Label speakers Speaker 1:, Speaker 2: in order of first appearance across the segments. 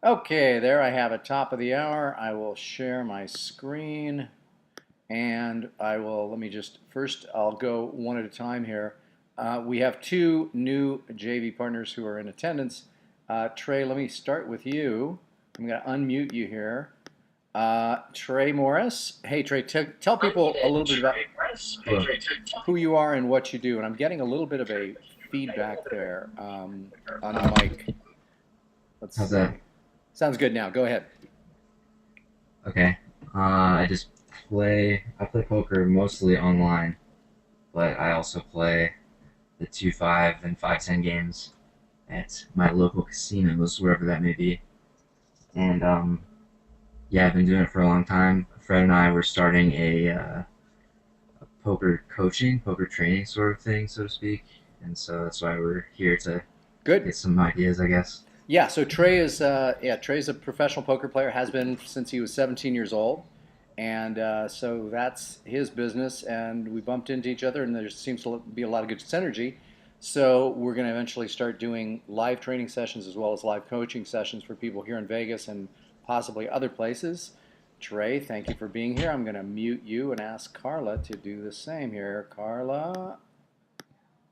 Speaker 1: Okay, there I have it, top of the hour. I will share my screen and let me just, first I'll go one at a time here. We have two new JV partners who are in attendance. Trey, let me start with you. I'm going to unmute you here. Trey Morris. Hey, Trey, tell people a little bit about
Speaker 2: Hello.
Speaker 1: who you are and what you do. And I'm getting a little bit of a feedback there on the mic. Let's
Speaker 2: How's that?
Speaker 1: see. Sounds good now. Go ahead.
Speaker 2: Okay. I just I play poker mostly online, but I also play the 2-5 and 5-10 games at my local casinos, wherever that may be. And yeah, I've been doing it for a long time. Fred and I were starting a poker coaching, poker training sort of thing, so to speak. And so that's why we're here to
Speaker 1: Good.
Speaker 2: get some ideas, I guess.
Speaker 1: Yeah, so Trey's a professional poker player, has been since he was 17 years old, and so that's his business. And we bumped into each other, and there seems to be a lot of good synergy. So we're going to eventually start doing live training sessions as well as live coaching sessions for people here in Vegas and possibly other places. Trey, thank you for being here. I'm going to mute you and ask Carla to do the same here. Carla,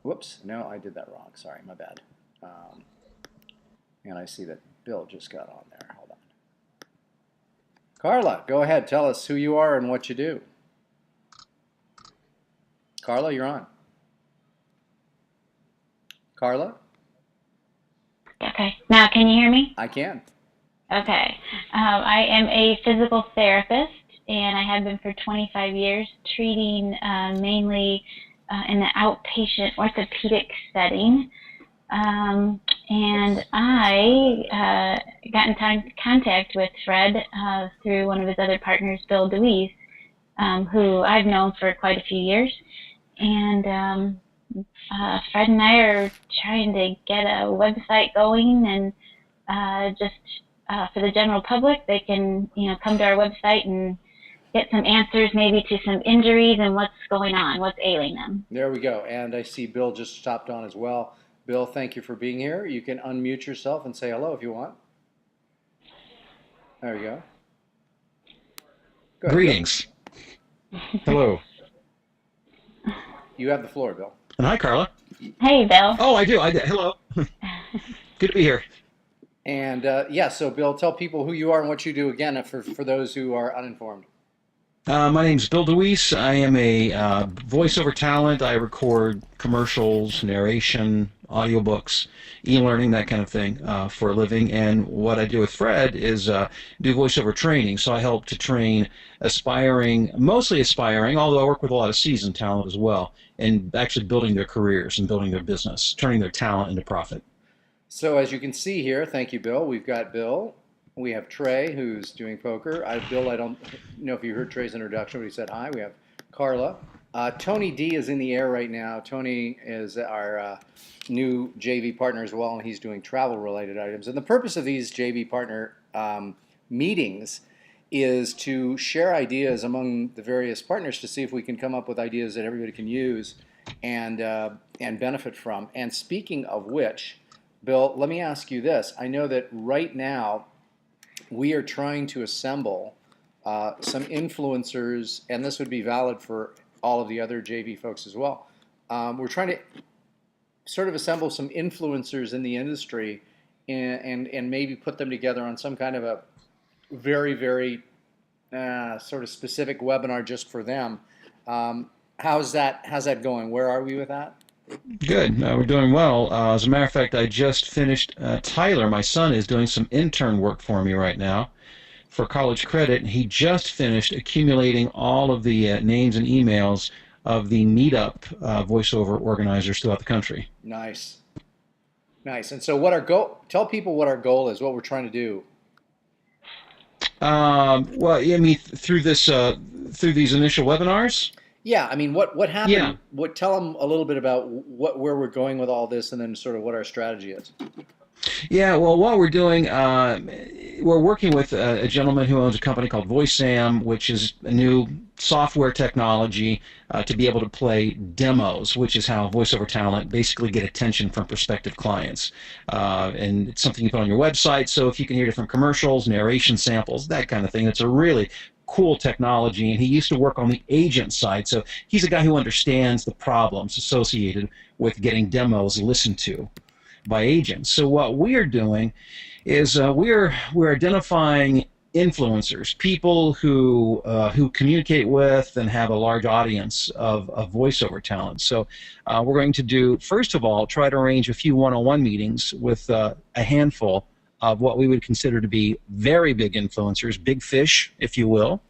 Speaker 1: whoops, no, I did that wrong. Sorry, my bad. And I see that Bill just got on there. Hold on. Carla, go ahead. Tell us who you are and what you do. Carla, you're on. Carla?
Speaker 3: Okay. Now, can you hear me?
Speaker 1: I can.
Speaker 3: Okay. I am a physical therapist, and I have been for 25 years, treating mainly in the outpatient orthopedic setting. And I got in contact with Fred through one of his other partners, Bill DeWeese, who I've known for quite a few years. And Fred and I are trying to get a website going, and just for the general public, they can come to our website and get some answers, maybe to some injuries and what's going on, what's ailing them.
Speaker 1: There we go. And I see Bill just stopped on as well. Bill, thank you for being here. You can unmute yourself and say hello if you want. There you go. Go ahead, Bill.
Speaker 4: Greetings. Hello.
Speaker 1: You have the floor, Bill.
Speaker 4: And hi, Carla.
Speaker 3: Hey, Bill.
Speaker 4: Oh, I do. Hello. Good to be here.
Speaker 1: And yeah, so Bill, tell people who you are and what you do again for those who are uninformed.
Speaker 4: My name's Bill DeWeese. I am a voiceover talent. I record commercials, narration, audiobooks, e-learning, that kind of thing for a living. And what I do with Fred is do voiceover training. So I help to train mostly aspiring, although I work with a lot of seasoned talent as well, and actually building their careers and building their business, turning their talent into profit.
Speaker 1: So as you can see here, thank you, Bill. We've got Bill. We have Trey, who's doing poker. Bill, I don't know if you heard Trey's introduction, but he said hi. We have Carla. Tony D is in the air right now. Tony is our new JV partner as well, and he's doing travel-related items. And the purpose of these JV partner meetings is to share ideas among the various partners to see if we can come up with ideas that everybody can use and benefit from. And speaking of which, Bill, let me ask you this. I know that right now we are trying to assemble some influencers, and this would be valid for all of the other JV folks as well. We're trying to sort of assemble some influencers in the industry and maybe put them together on some kind of a very, very sort of specific webinar just for them. How's that going? Where are we with that?
Speaker 4: Good. We're doing well. As a matter of fact, I just finished. Tyler, my son, is doing some intern work for me right now for college credit. And he just finished accumulating all of the names and emails of the meetup voiceover organizers throughout the country.
Speaker 1: Nice. Nice. And so what our goal, tell people what our goal is, what we're trying to do.
Speaker 4: Well, I mean, through these initial webinars.
Speaker 1: Yeah, I mean, what
Speaker 4: Yeah.
Speaker 1: happened? Tell them a little bit about where we're going with all this, and then sort of what our strategy is.
Speaker 4: Yeah, well, what we're doing, we're working with a gentleman who owns a company called VoiceSam, which is a new software technology to be able to play demos, which is how voiceover talent basically get attention from prospective clients. And it's something you put on your website, so if you can hear different commercials, narration samples, that kind of thing. It's a really cool technology, and he used to work on the agent side, so he's a guy who understands the problems associated with getting demos listened to by agents. So what we're doing is we're identifying influencers, people who communicate with and have a large audience of voiceover talent. So we're going to do, first of all, try to arrange a few one-on-one meetings with a handful of what we would consider to be very big influencers, big fish, if you will.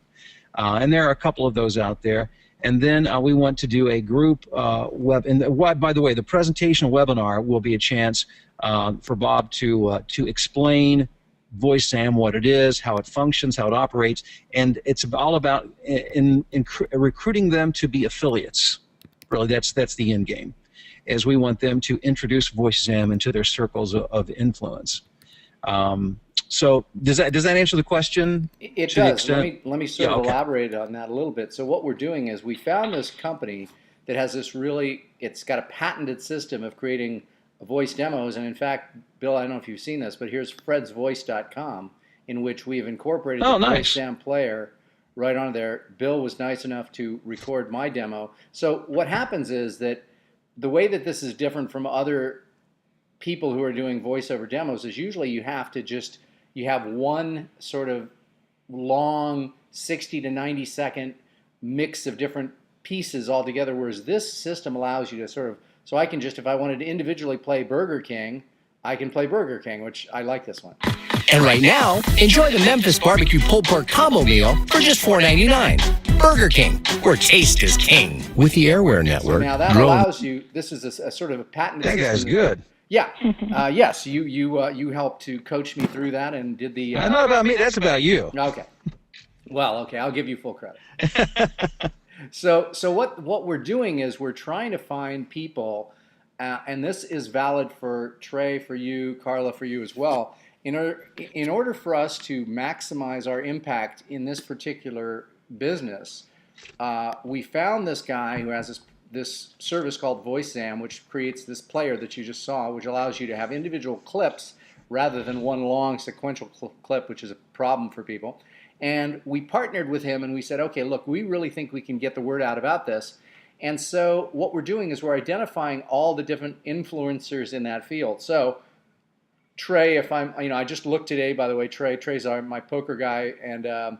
Speaker 4: And there are a couple of those out there. And then we want to do a group by the way, the presentation webinar will be a chance for Bob to explain VoiceSam, what it is, how it functions, how it operates, and it's all about recruiting them to be affiliates. Really, that's the end game, as we want them to introduce VoiceSam into their circles of influence. So does that answer the question?
Speaker 1: It does. Let me sort of elaborate on that a little bit. So what we're doing is we found this company that has this it's got a patented system of creating voice demos. And in fact, Bill, I don't know if you've seen this, but here's fredsvoice.com, in which we have incorporated the VoiceSam player right on there. Bill was nice enough to record my demo. So what happens is that the way that this is different from other people who are doing voiceover demos is usually you have one sort of long 60 to 90 second mix of different pieces all together, whereas this system allows you to sort of, so I can just, if I wanted to individually play Burger King, I can play Burger King, which I like this one.
Speaker 5: And right now, enjoy the Memphis Barbecue Pulled Pork Combo Meal for just $4.99. Burger King, where taste is king. With the Airware Network.
Speaker 1: So now that allows you, this is a sort of a patented system.
Speaker 4: That guy's good.
Speaker 1: Yeah. Yes, you helped to coach me through that and did the...
Speaker 4: That's not about me, that's about you.
Speaker 1: Okay. Well, okay, I'll give you full credit. So what we're doing is we're trying to find people, and this is valid for Trey, for you, Carla, for you as well. In order for us to maximize our impact in this particular business, we found this guy who has this service called VoiceSam, which creates this player that you just saw, which allows you to have individual clips rather than one long sequential clip, which is a problem for people. And we partnered with him and we said, okay, look, we really think we can get the word out about this. And so what we're doing is we're identifying all the different influencers in that field. So Trey, I just looked today, by the way, Trey's my poker guy, and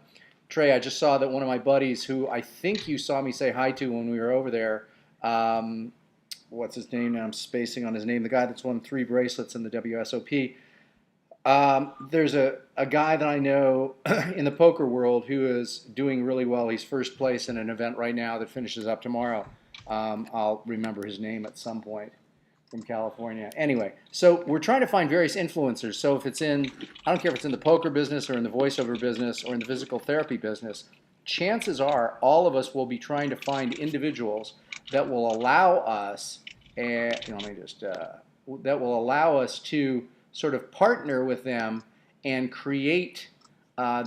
Speaker 1: Trey, I just saw that one of my buddies who I think you saw me say hi to when we were over there, what's his name now? I'm spacing on his name. The guy that's won 3 bracelets in the WSOP. There's a guy that I know in the poker world who is doing really well. He's first place in an event right now that finishes up tomorrow. I'll remember his name at some point, from California. Anyway, so we're trying to find various influencers. So if it's I don't care if it's in the poker business or in the voiceover business or in the physical therapy business, chances are all of us will be trying to find individuals that will allow us, that will allow us to sort of partner with them and create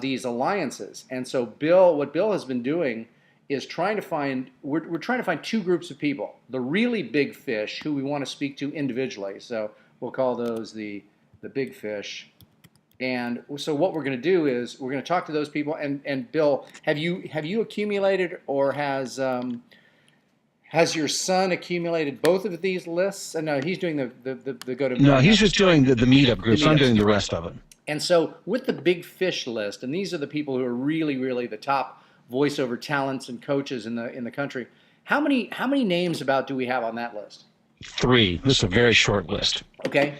Speaker 1: these alliances. And so what Bill has been doing is trying to find, we're trying to find 2 groups of people. The really big fish who we want to speak to individually. So we'll call those the big fish. And so what we're going to do is we're going to talk to those people. And Bill, have you accumulated, or has your son accumulated both of these lists? No, he's doing the go to.
Speaker 4: No, he's just doing the meetup groups. I'm doing the rest of it.
Speaker 1: And so with the big fish list, and these are the people who are really, really the top voiceover talents and coaches in the country. How many names about do we have on that list?
Speaker 4: 3. This is a very short list.
Speaker 1: Okay.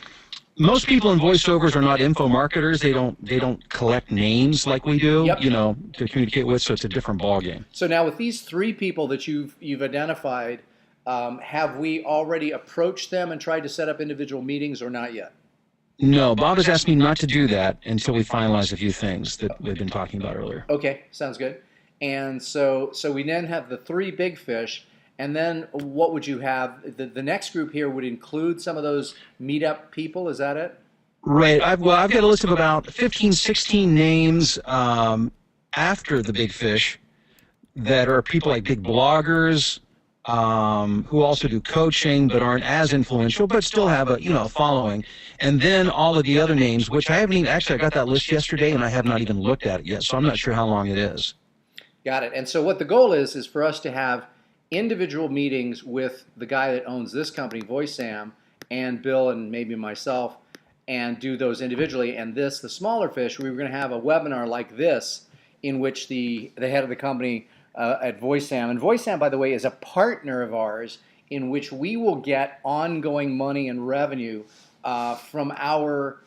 Speaker 4: Most people in voiceovers are not info marketers. They don't collect names like we do,
Speaker 1: yep,
Speaker 4: to communicate with. So it's a different ballgame.
Speaker 1: So now with these 3 people that you've identified, have we already approached them and tried to set up individual meetings, or not yet?
Speaker 4: No, Bob has asked me not to do that until we finalize a few things that we've been talking about earlier.
Speaker 1: Okay, sounds good. And so we then have the 3 big fish, and then what would you have? The next group here would include some of those meetup people. Is that it?
Speaker 4: Right. I've got a list of about 15, 16 names after the big fish that are people like big bloggers who also do coaching but aren't as influential but still have a following. And then all of the other names, which I haven't even actually, I got that list yesterday and I have not even looked at it yet, so I'm not sure how long it is.
Speaker 1: Got it. And so what the goal is for us to have individual meetings with the guy that owns this company, VoiceSam, and Bill and maybe myself, and do those individually. And this, the smaller fish, we were going to have a webinar like this in which the head of the company at VoiceSam, and VoiceSam, by the way, is a partner of ours in which we will get ongoing money and revenue from our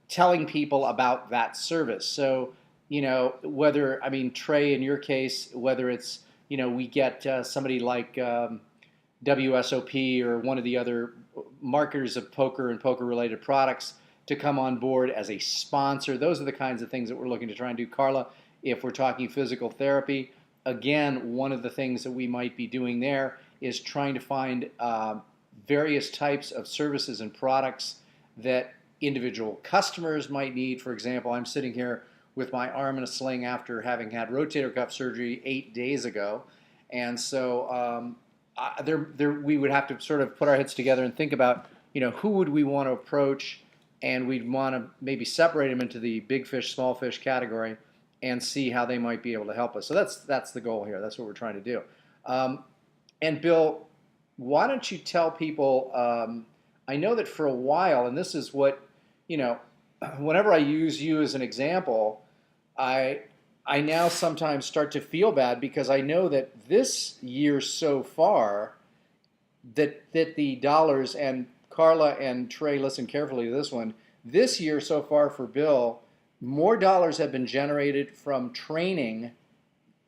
Speaker 1: telling people about that service. So, whether, I mean, Trey, in your case, whether it's, we get somebody like WSOP or one of the other marketers of poker and poker-related products to come on board as a sponsor. Those are the kinds of things that we're looking to try and do. Carla, if we're talking physical therapy, again, one of the things that we might be doing there is trying to find various types of services and products that individual customers might need. For example, I'm sitting here with my arm in a sling after having had rotator cuff surgery 8 days ago. And so we would have to sort of put our heads together and think about, who would we want to approach, and we'd want to maybe separate them into the big fish, small fish category and see how they might be able to help us. So that's the goal here. That's what we're trying to do. And Bill, why don't you tell people, I know that for a while, and this is what, whenever I use you as an example, I now sometimes start to feel bad because I know that this year so far, that the dollars, and Carla and Trey, listen carefully to this one, this year so far for Bill, more dollars have been generated from training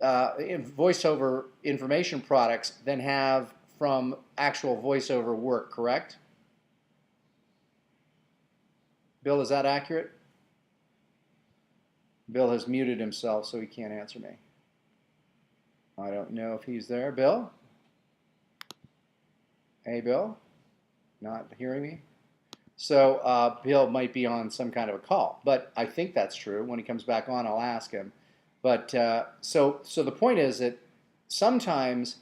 Speaker 1: in voiceover information products than have from actual voiceover work, correct? Bill, is that accurate? Bill has muted himself, so he can't answer me. I don't know if he's there. Bill? Hey, Bill? Not hearing me? So Bill might be on some kind of a call, but I think that's true. When he comes back on, I'll ask him. But so the point is that sometimes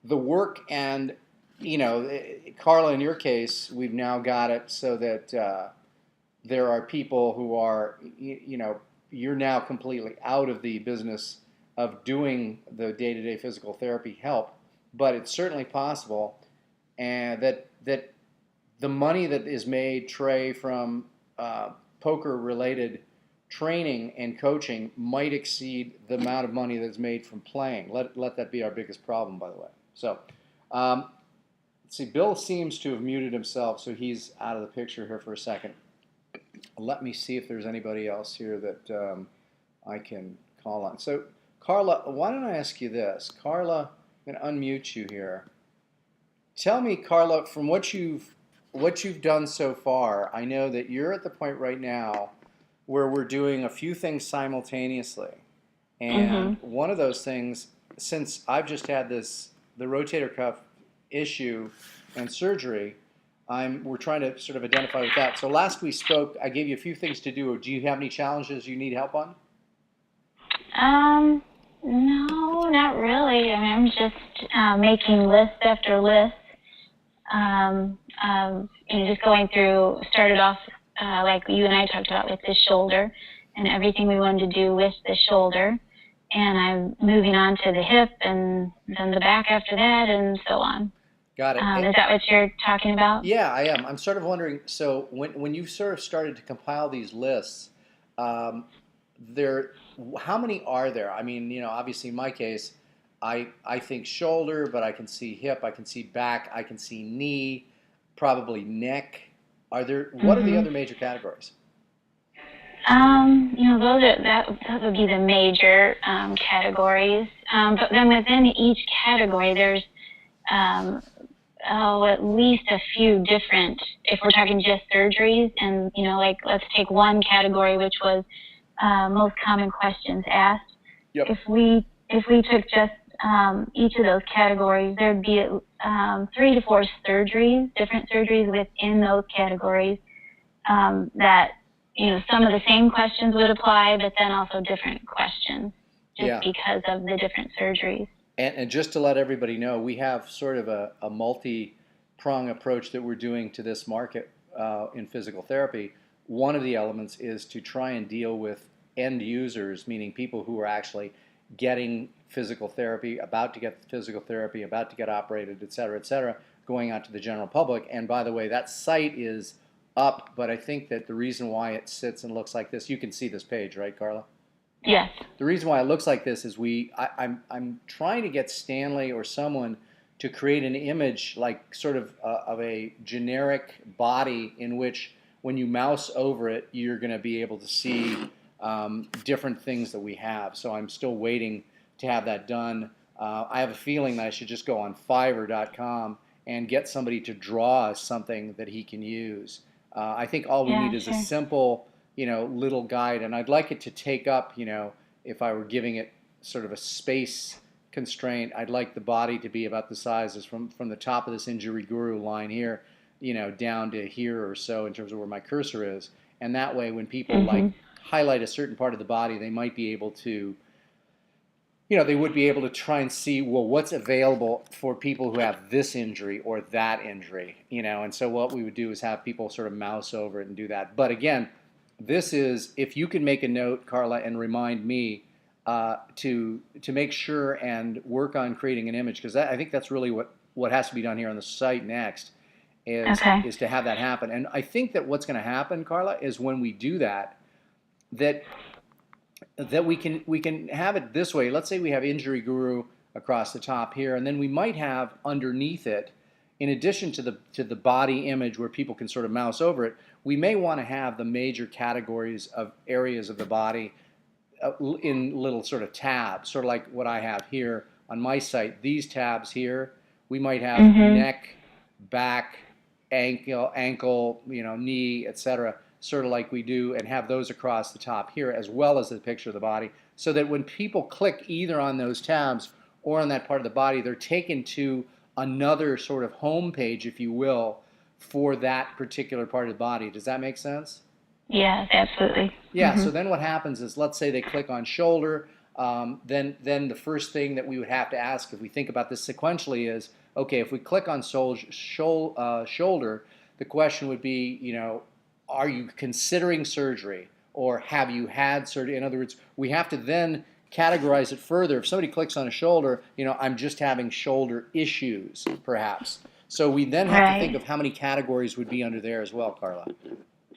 Speaker 1: the work and, Carla, in your case, we've now got it so that there are people who are, you're now completely out of the business of doing the day-to-day physical therapy help, but it's certainly possible, and that the money that is made, Trey, from poker-related training and coaching might exceed the amount of money that's made from playing. Let that be our biggest problem, by the way. So, let's see, Bill seems to have muted himself, so he's out of the picture here for a second. Let me see if there's anybody else here that I can call on. So, Carla, why don't I ask you this? Carla, I'm going to unmute you here. Tell me, Carla, from what you've done so far, I know that you're at the point right now where we're doing a few things simultaneously. And one of those things, since I've just had the rotator cuff issue and surgery, we're trying to sort of identify with that. So last we spoke, I gave you a few things to do. Do you have any challenges you need help on?
Speaker 3: No, not really. I mean, I'm just making list after list. Just going through, started off like you and I talked about with the shoulder and everything we wanted to do with the shoulder. And I'm moving on to the hip and then the back after that and so on.
Speaker 1: Got it.
Speaker 3: Is that what you're talking about?
Speaker 1: Yeah, I am. I'm sort of wondering, so when you sort of started to compile these lists, how many are there? I mean, obviously in my case, I think shoulder, but I can see hip, I can see back, I can see knee, probably neck. What are the other major categories?
Speaker 3: Those would be the major categories. But then within each category, there's at least a few different, if we're talking just surgeries, and, like let's take one category, which was most common questions asked.
Speaker 1: Yep.
Speaker 3: If we took just each of those categories, there'd be 3 to 4 surgeries, different surgeries within those categories that some of the same questions would apply, but then also different questions just
Speaker 1: Yeah.
Speaker 3: because of the different surgeries.
Speaker 1: And just to let everybody know, we have sort of a multi-prong approach that we're doing to this market in physical therapy. One of the elements is to try and deal with end users, meaning people who are actually getting physical therapy, about to get physical therapy, about to get operated, et cetera, going out to the general public. And by the way, that site is up, but I think that the reason why it sits and looks like this, you can see this page, right, Carla?
Speaker 3: Yes.
Speaker 1: The reason why it looks like this is I'm trying to get Stanley or someone to create an image like sort of a generic body in which when you mouse over it, you're going to be able to see different things that we have. So I'm still waiting to have that done. I have a feeling that I should just go on Fiverr.com and get somebody to draw us something that he can use. I think all we need is a simple, little guide, and I'd like it to take up, if I were giving it sort of a space constraint, I'd like the body to be about the size as from the top of this injury guru line here, down to here or so in terms of where my cursor is. And that way, when people like highlight a certain part of the body, they might be able to, they would be able to try and see, well, what's available for people who have this injury or that injury, and so what we would do is have people sort of mouse over it and do that. But again, this is, if you can make a note, Carla, and remind me to make sure and work on creating an image, because I think that's really what has to be done here on the site next is to have that happen. And I think that what's going to happen, Carla, is when we do that we can have it this way. Let's say we have Injury Guru across the top here, and then we might have underneath it, in addition to the body image where people can sort of mouse over it, we may want to have the major categories of areas of the body in little sort of tabs, sort of like what I have here on my site. These tabs here, we might have neck, back, ankle, knee, etc., sort of like we do, and have those across the top here as well as the picture of the body, so that when people click either on those tabs or on that part of the body, they're taken to another sort of home page, if you will, for that particular part of the body. Does that make sense?
Speaker 3: Yeah, absolutely.
Speaker 1: Yeah, so then what happens is, let's say they click on shoulder, then the first thing that we would have to ask, if we think about this sequentially, is, okay, if we click on shoulder, the question would be, are you considering surgery, or have you had surgery? In other words, we have to then categorize it further. If somebody clicks on a shoulder, I'm just having shoulder issues, perhaps. So we then have to think of how many categories would be under there as well, Carla.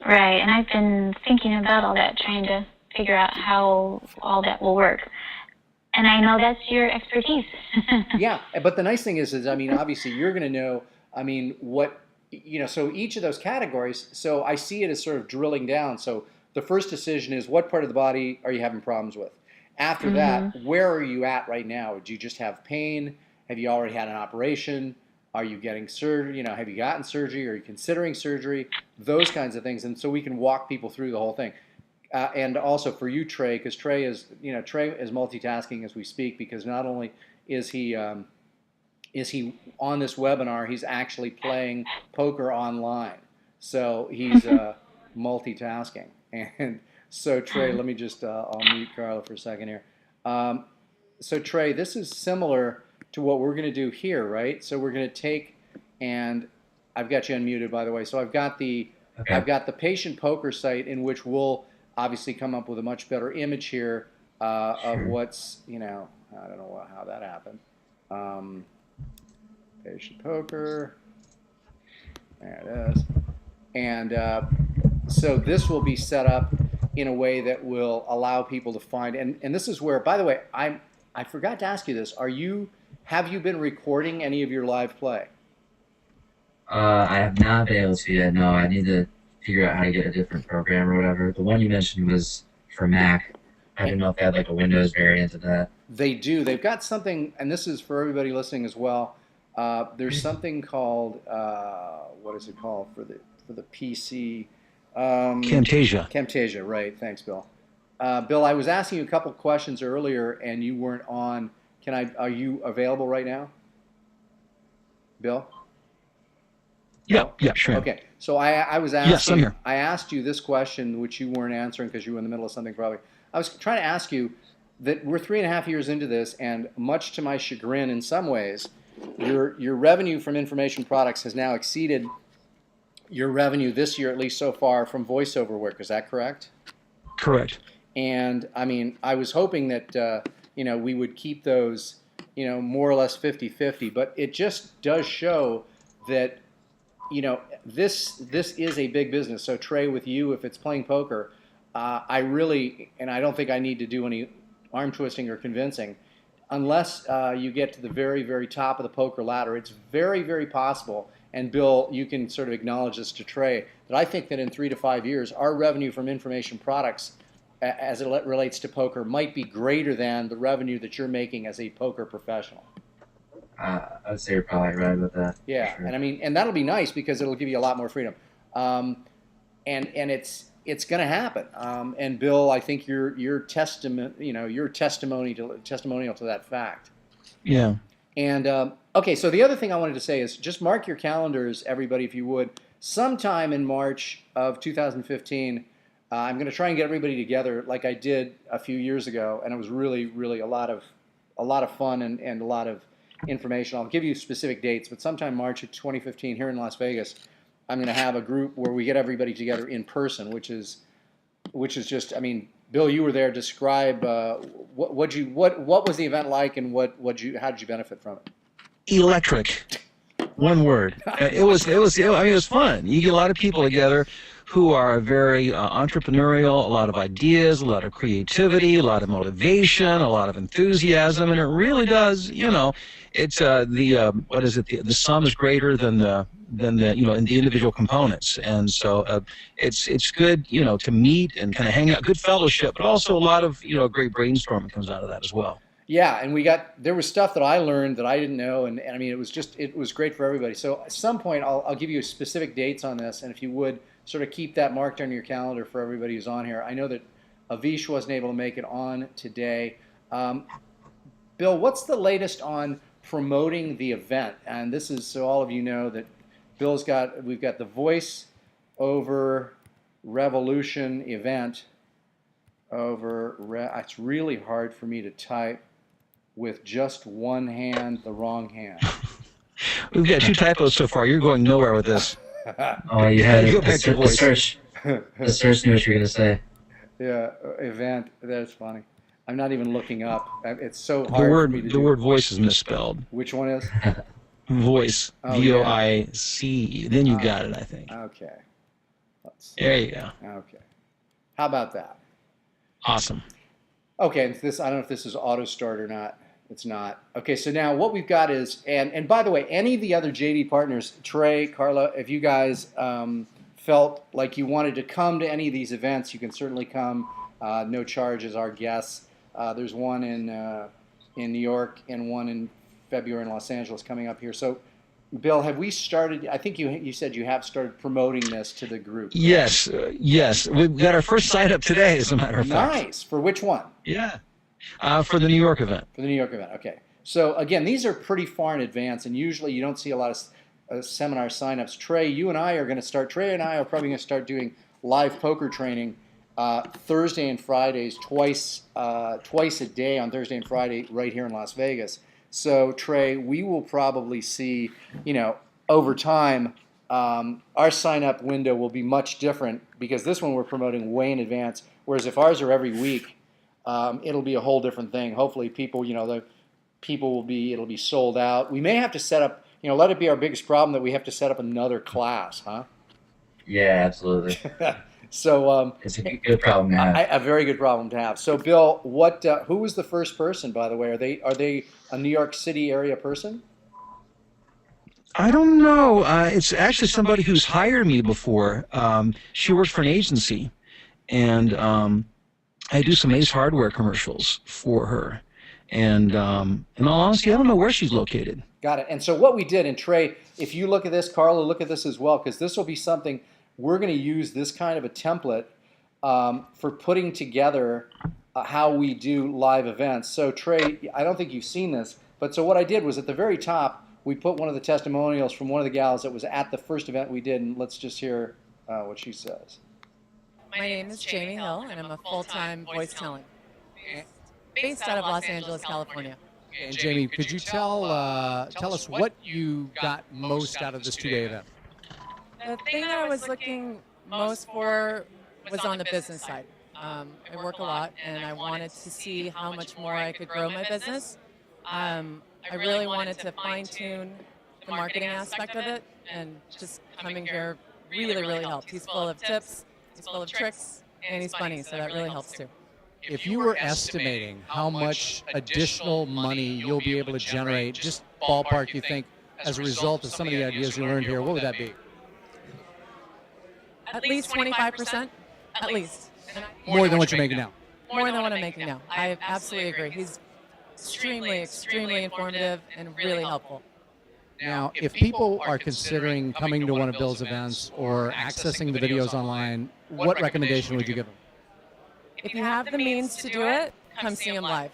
Speaker 3: Right, and I've been thinking about all that, trying to figure out how all that will work. And I know that's your expertise.
Speaker 1: Yeah, but the nice thing is, obviously you're going to know, what, so each of those categories, so I see it as sort of drilling down. So the first decision is, what part of the body are you having problems with? After that, where are you at right now? Do you just have pain? Have you already had an operation? Are you getting surgery? Have you gotten surgery? Are you considering surgery? Those kinds of things. And so we can walk people through the whole thing. And also for you, Trey, because Trey is multitasking as we speak, because not only is he on this webinar, he's actually playing poker online. So he's multitasking. And so Trey, let me just, I'll mute Carla for a second here. So Trey, this is similar to what we're going to do here, right? So we're going to take, and I've got you unmuted, by the way. So I've got the patient poker site, in which we'll obviously come up with a much better image here of what's, I don't know how that happened. Patient poker, there it is. And so this will be set up in a way that will allow people to find, and this is where, by the way, I forgot to ask you this. Have you been recording any of your live play?
Speaker 2: I have not been able to yet. No, I need to figure out how to get a different program or whatever. The one you mentioned was for Mac. I didn't know if they had like a Windows variant of that.
Speaker 1: They do. They've got something, and this is for everybody listening as well. There's something called what is it called for the PC?
Speaker 4: Camtasia.
Speaker 1: Camtasia, right? Thanks, Bill. Bill, I was asking you a couple questions earlier, and you weren't on. Are you available right now, Bill?
Speaker 4: Yeah, yeah, sure.
Speaker 1: Okay, so I was
Speaker 4: Yes, I'm
Speaker 1: asking,
Speaker 4: here.
Speaker 1: I asked you this question, which you weren't answering because you were in the middle of something probably. I was trying to ask you that we're 3.5 years into this, and much to my chagrin, in some ways, your revenue from information products has now exceeded your revenue this year, at least so far, from voiceover work. Is that correct?
Speaker 4: Correct.
Speaker 1: And I mean, I was hoping that we would keep those more or less 50-50, but it just does show that this is a big business. So Trey, with you, if it's playing poker, I really, and I don't think I need to do any arm twisting or convincing, unless you get to the very, very top of the poker ladder. It's very, very possible. And Bill, you can sort of acknowledge this to Trey, that I think that in 3 to 5 years, our revenue from information products, as it relates to poker, might be greater than the revenue that you're making as a poker professional.
Speaker 2: I would say you're probably right about that.
Speaker 1: Yeah,
Speaker 2: For sure.
Speaker 1: and I mean, and that'll be nice because it'll give you a lot more freedom, and it's going to happen. And Bill, I think your testimonial to that fact.
Speaker 4: Yeah.
Speaker 1: And okay, so the other thing I wanted to say is just mark your calendars, everybody, if you would. Sometime in March of 2015, I'm going to try and get everybody together like I did a few years ago, and it was really, really a lot of fun and a lot of information. I'll give you specific dates, but sometime March of 2015 here in Las Vegas, I'm going to have a group where we get everybody together in person, which is just, I mean, Bill, you were there. Describe what was the event like, and how did you benefit from it?
Speaker 4: Electric. One word. It was fun. You get a lot of people together who are very entrepreneurial, a lot of ideas, a lot of creativity, a lot of motivation, a lot of enthusiasm, and it really does, it's the sum is greater than the in the individual components, and so it's good to meet and kind of hang out, good fellowship, but also a lot of great brainstorming comes out of that as well.
Speaker 1: Yeah, and there was stuff that I learned that I didn't know, and I mean it was great for everybody. So at some point I'll give you specific dates on this, and if you would sort of keep that marked on your calendar for everybody who's on here. I know that Avish wasn't able to make it on today. Bill, what's the latest on promoting the event? And this is so all of you know that we've got the Voice Over Revolution event it's really hard for me to type with just one hand, the wrong hand.
Speaker 4: We've got 2 typos so far. You're going nowhere with this.
Speaker 2: Oh, you had
Speaker 4: Go back to
Speaker 2: the
Speaker 4: voice.
Speaker 2: search. The search knew what you were gonna say.
Speaker 1: Yeah, event. That's funny. I'm not even looking up. It's so hard for me to do.
Speaker 4: The word voice is misspelled.
Speaker 1: Which one is?
Speaker 4: Voice.
Speaker 1: Oh,
Speaker 4: VOICE. Then you got it, I think.
Speaker 1: Okay. Let's see.
Speaker 4: There you go.
Speaker 1: Okay. How about that?
Speaker 4: Awesome.
Speaker 1: Okay, I don't know if this is auto start or not. It's not. Okay, so now what we've got is, and by the way, any of the other JD partners, Trey, Carla, if you guys felt like you wanted to come to any of these events, you can certainly come. No charge as our guests. There's one in New York and one in February in Los Angeles coming up here. So, Bill, have we started? I think you said you have started promoting this to the group.
Speaker 4: Yes, yes. We've got our first sign up today, as a matter of fact.
Speaker 1: Nice. For which one?
Speaker 4: Yeah. For the New York event.
Speaker 1: For the New York event, okay. So again, these are pretty far in advance, and usually you don't see a lot of seminar signups. Trey, you and I are going to start. Trey and I are probably going to start doing live poker training Thursday and Fridays, twice a day on Thursday and Friday, right here in Las Vegas. So Trey, we will probably see, over time, our sign-up window will be much different because this one we're promoting way in advance. Whereas if ours are every week, it'll be a whole different thing. Hopefully, it'll be sold out. We may have to set up, let it be our biggest problem that we have to set up another class, huh?
Speaker 2: Yeah, absolutely.
Speaker 1: So
Speaker 2: it's a good problem to have.
Speaker 1: A very good problem to have. So, Bill, who was the first person, by the way? Are they a New York City area person?
Speaker 4: I don't know. It's actually somebody who's hired me before. She works for an agency, and I do some Ace Hardware commercials for her. And in all honesty, I don't know where she's located.
Speaker 1: Got it. And so what we did, and Trey, if you look at this, Carla, look at this as well, because this will be something we're going to use this kind of a template for putting together how we do live events. So Trey, I don't think you've seen this, but so what I did was at the very top, we put one of the testimonials from one of the gals that was at the first event we did, and let's just hear what she says.
Speaker 6: My name is Jamie Hill, and I'm a full-time voice talent based out of Los Angeles, California.
Speaker 7: And Jamie, could you tell us what you got most out of this 2-day event?
Speaker 6: The thing that I was looking most for was on the business side. I work a lot, and I wanted to see how much more I could grow my business. I really wanted to fine-tune the marketing aspect of it, and just coming here really helped. He's full of tips, he's full of tricks, and he's funny, so that really helps too.
Speaker 7: If you were estimating how much additional money you'll be able to generate, just ballpark you think, as a result of some of the ideas you learned here, what would that be?
Speaker 6: At least 25%, at least.
Speaker 7: More than what you're making now?
Speaker 6: More than what I'm making now. I absolutely agree. He's extremely informative and really helpful.
Speaker 7: Now, if people are considering coming to one of Bill's events or accessing the videos online, what recommendation would you give them?
Speaker 6: If you have the means to do it, come see him live.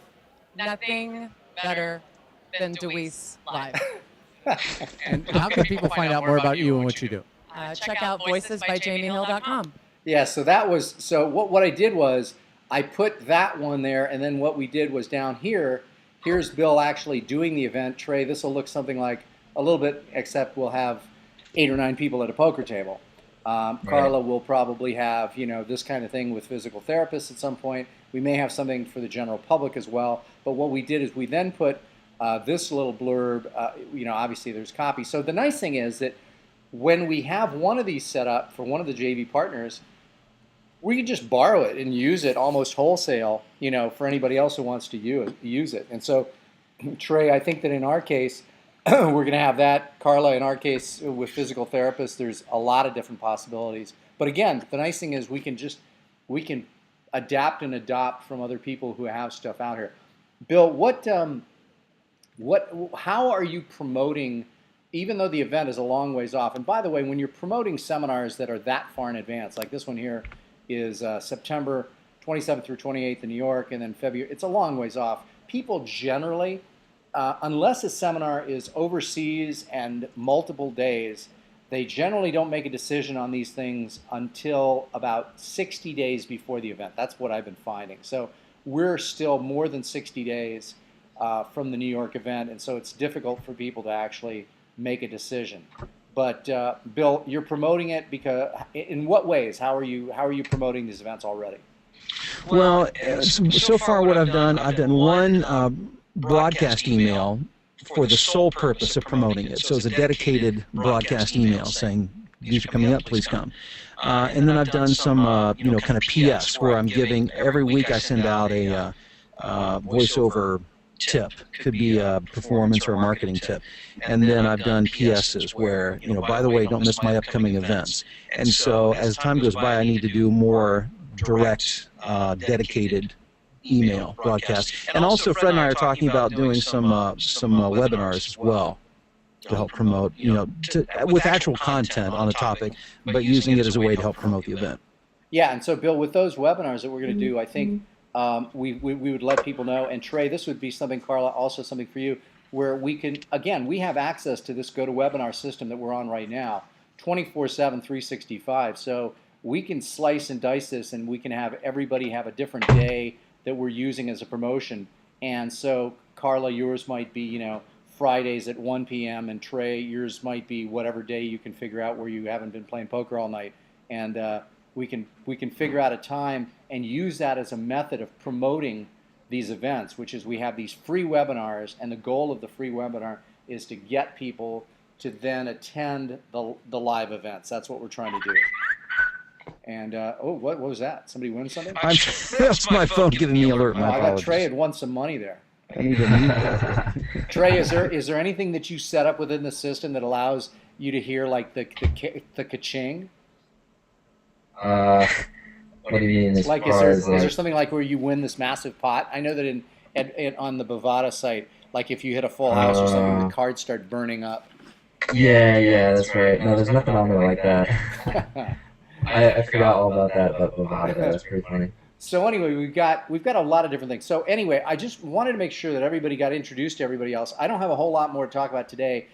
Speaker 6: Nothing better than Deweese live.
Speaker 7: And how can people find out more about you and what you do?
Speaker 6: Check out voicesbyjamiehill.com.
Speaker 1: Yeah, so that was, so what I did was I put that one there, and then what we did was down here, here's Bill actually doing the event. Trey, this will look something like a little bit, except we'll have 8 or 9 people at a poker table. Carla will probably have, this kind of thing with physical therapists at some point. We may have something for the general public as well. But what we did is we then put this little blurb, obviously there's copy. So the nice thing is that when we have one of these set up for one of the JV partners, we can just borrow it and use it almost wholesale, for anybody else who wants to use it. And so, Trey, I think that in our case, we're going to have that. Carla, in our case, with physical therapists, there's a lot of different possibilities. But again, the nice thing is we can adapt and adopt from other people who have stuff out here. Bill, how are you promoting, even though the event is a long ways off? And by the way, when you're promoting seminars that are that far in advance, like this one here is September 27th through 28th in New York, and then February, it's a long ways off. People generally, unless a seminar is overseas and multiple days, they generally don't make a decision on these things until about 60 days before the event. That's what I've been finding. So we're still more than 60 days from the New York event, and so it's difficult for people to actually make a decision. But Bill, you're promoting it because in what ways? How are you promoting these events already?
Speaker 4: Well, so far what I've done one broadcast email for the sole purpose of promoting it. So it's a dedicated broadcast email saying, these are coming up, please come. And then I've done some, kind of PS where I'm giving, every week I send out a voiceover tip. Could be a performance or a marketing tip. And then I've done PSs where, by the way, don't miss my upcoming events. And so as time goes by, I need to do more direct, dedicated email broadcast. And also Fred and I are talking about doing some webinars as well to help promote, with actual content on a topic, but using it as a way to help promote the event.
Speaker 1: Yeah, and so Bill, with those webinars that we're going to do, I think we would let people know, and Trey, this would be something, Carla, also something for you, where we can, again, we have access to this GoToWebinar system that we're on right now, 24/7, 365. So we can slice and dice this, and we can have everybody have a different day that we're using as a promotion. And so, Carla, yours might be, Fridays at 1 p.m., and Trey, yours might be whatever day you can figure out where you haven't been playing poker all night. And we can figure out a time and use that as a method of promoting these events, which is we have these free webinars, and the goal of the free webinar is to get people to then attend the live events. That's what we're trying to do. And what was that? Somebody win something?
Speaker 4: That's my phone giving me an alert. My
Speaker 1: I got
Speaker 4: apologies.
Speaker 1: Trey had won some money there.
Speaker 4: I need to mute that.
Speaker 1: Trey, is there anything that you set up within the system that allows you to hear like the ka-ching?
Speaker 2: What do you mean? As
Speaker 1: Like,
Speaker 2: far
Speaker 1: is
Speaker 2: as,
Speaker 1: there something like where you win this massive pot? I know that on the Bovada site, like if you hit a full house or something, the cards start burning up.
Speaker 2: Yeah, that's right. No, there's nothing on there like that. I forgot all about that about Bovada. That's pretty funny.
Speaker 1: So anyway, we've got a lot of different things. So anyway, I just wanted to make sure that everybody got introduced to everybody else. I don't have a whole lot more to talk about today.